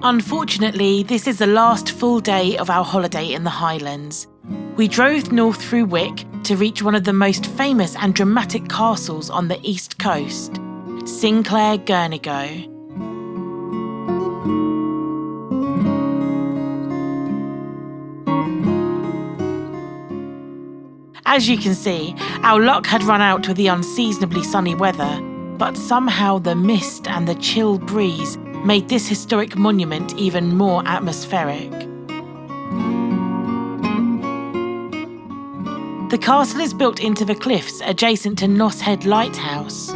Unfortunately, this is the last full day of our holiday in the Highlands. We drove north through Wick to reach one of the most famous and dramatic castles on the east coast, Sinclair Girnigoe. As you can see, our luck had run out with the unseasonably sunny weather, but somehow the mist and the chill breeze made this historic monument even more atmospheric. The castle is built into the cliffs adjacent to Noss Head Lighthouse.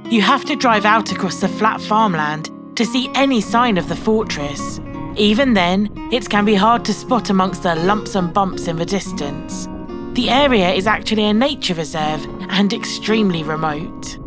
You have to drive out across the flat farmland to see any sign of the fortress. Even then, it can be hard to spot amongst the lumps and bumps in the distance. The area is actually a nature reserve and extremely remote.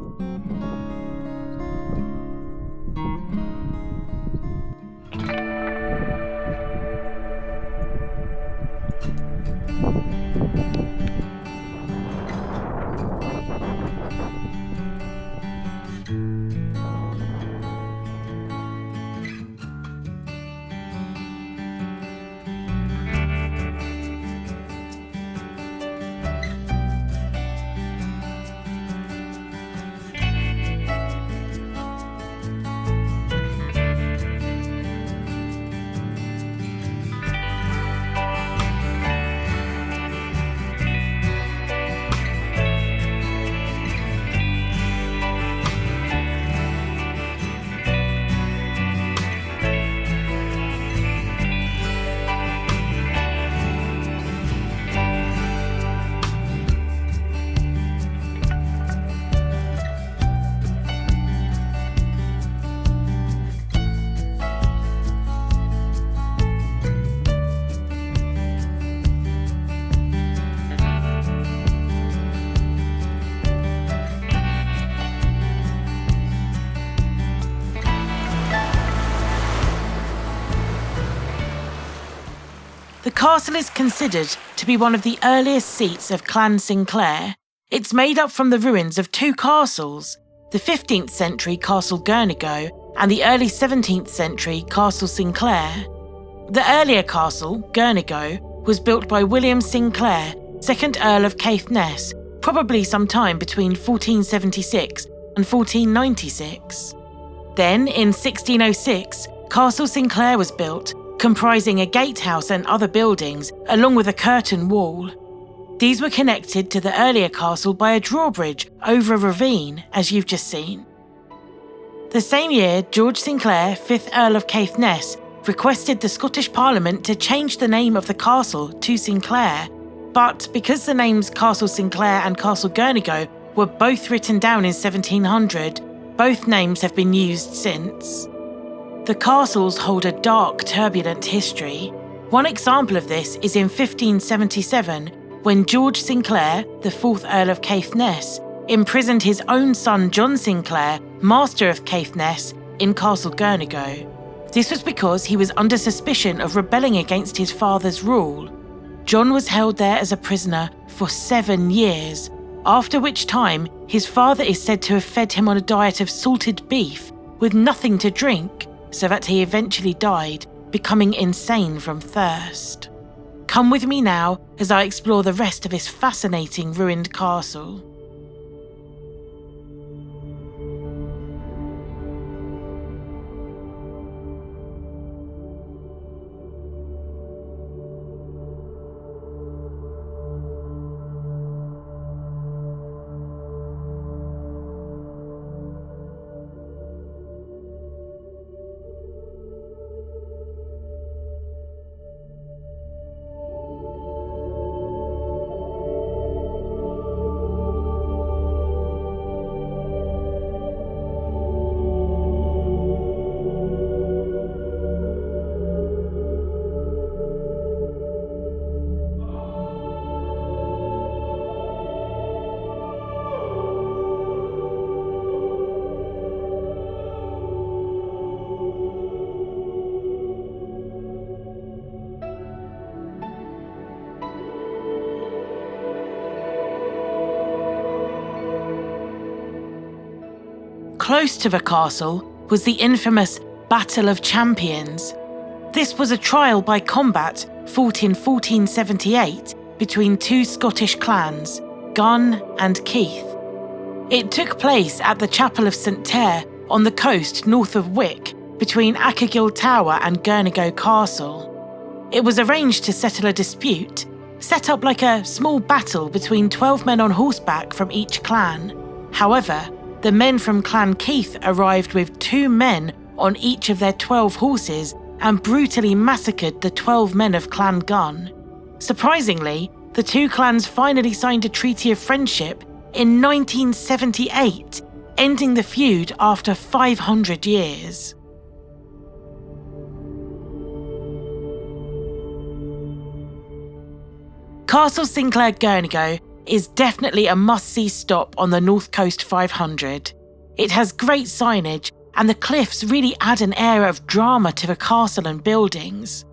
The castle is considered to be one of the earliest seats of Clan Sinclair. It's made up from the ruins of two castles, the 15th century Castle Girnigoe and the early 17th century Castle Sinclair. The earlier castle, Girnigoe, was built by William Sinclair, 2nd Earl of Caithness, probably sometime between 1476 and 1496. Then, in 1606, Castle Sinclair was built, comprising a gatehouse and other buildings, along with a curtain wall. These were connected to the earlier castle by a drawbridge over a ravine, as you've just seen. The same year, George Sinclair, 5th Earl of Caithness, requested the Scottish Parliament to change the name of the castle to Sinclair, but because the names Castle Sinclair and Castle Girnigoe were both written down in 1700, both names have been used since. The castles hold a dark, turbulent history. One example of this is in 1577, when George Sinclair, the 4th Earl of Caithness, imprisoned his own son John Sinclair, Master of Caithness, in Castle Girnigoe. This was because he was under suspicion of rebelling against his father's rule. John was held there as a prisoner for 7 years, after which time his father is said to have fed him on a diet of salted beef with nothing to drink, so that he eventually died, becoming insane from thirst. Come with me now as I explore the rest of this fascinating ruined castle. Close to the castle was the infamous Battle of Champions. This was a trial by combat fought in 1478 between two Scottish clans, Gunn and Keith. It took place at the Chapel of St Clair on the coast north of Wick, between Achigill Tower and Girnigoe Castle. It was arranged to settle a dispute, set up like a small battle between 12 men on horseback from each clan. However, the men from Clan Keith arrived with 2 men on each of their 12 horses and brutally massacred the 12 men of Clan Gunn. Surprisingly, the 2 clans finally signed a treaty of friendship in 1978, ending the feud after 500 years. Castle Sinclair Girnigoe is definitely a must-see stop on the North Coast 500. It has great signage, and the cliffs really add an air of drama to the castle and buildings.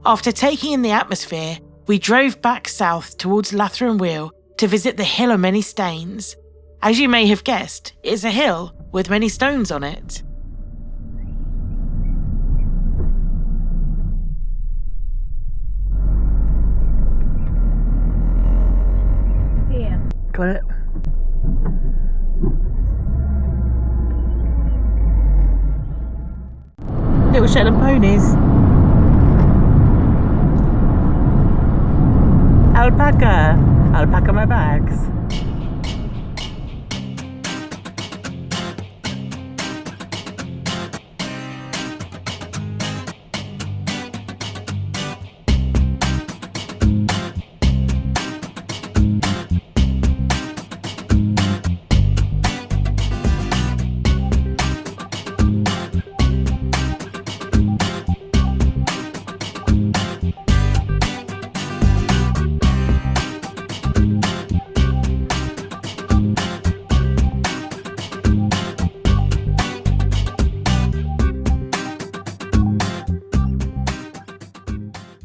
After taking in the atmosphere, we drove back south towards Latheron Wheel to visit the Hill of Many Stains. As you may have guessed, it's a hill with many stones on it. Yeah. Got it. Little Shetland ponies. Alpaca. Alpaca my bags.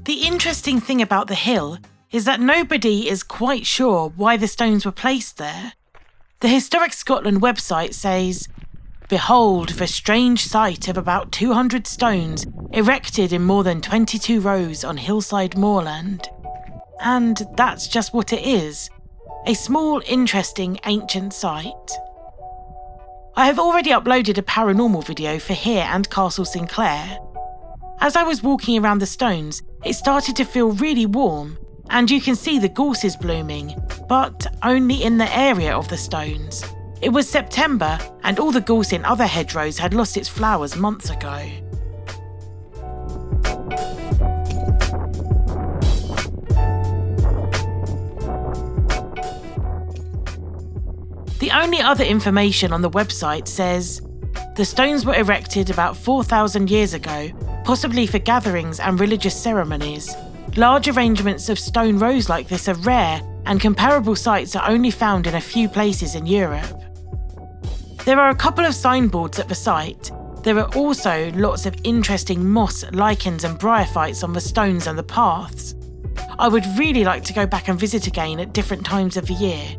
The interesting thing about the hill is that nobody is quite sure why the stones were placed there. The Historic Scotland website says, "Behold the strange sight of about 200 stones erected in more than 22 rows on hillside moorland." And that's just what it is, a small, interesting ancient site. I have already uploaded a paranormal video for here and Castle Sinclair. As I was walking around the stones, it started to feel really warm, and you can see the gorses blooming, but only in the area of the stones. It was September, and all the gorse in other hedgerows had lost its flowers months ago. The only other information on the website says, the stones were erected about 4,000 years ago, possibly for gatherings and religious ceremonies. Large arrangements of stone rows like this are rare, and comparable sites are only found in a few places in Europe. There are a couple of signboards at the site. There are also lots of interesting moss, lichens and bryophytes on the stones and the paths. I would really like to go back and visit again at different times of the year.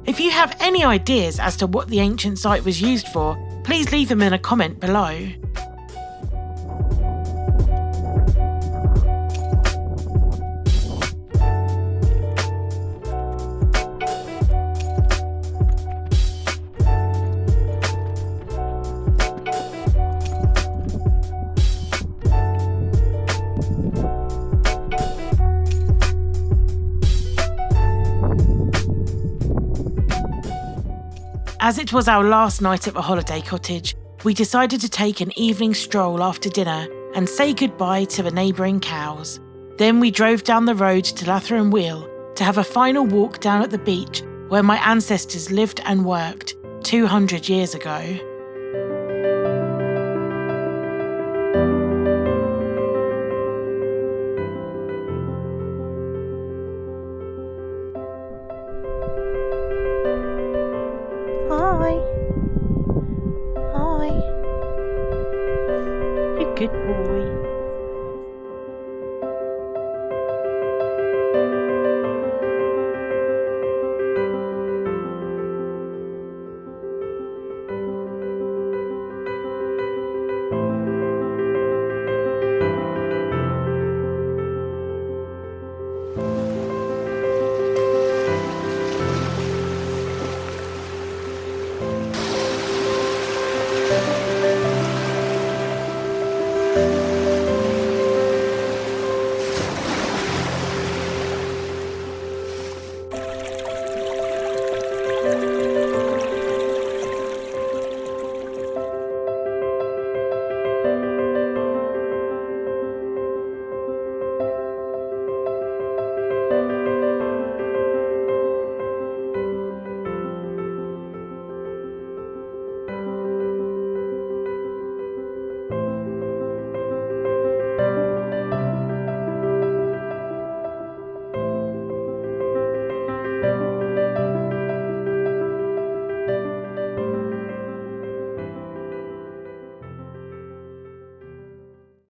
If you have any ideas as to what the ancient site was used for, please leave them in a comment below. As it was our last night at the holiday cottage, we decided to take an evening stroll after dinner and say goodbye to the neighbouring cows. Then we drove down the road to Latheron Wheel to have a final walk down at the beach where my ancestors lived and worked 200 years ago. Hi. Hi. You good boy.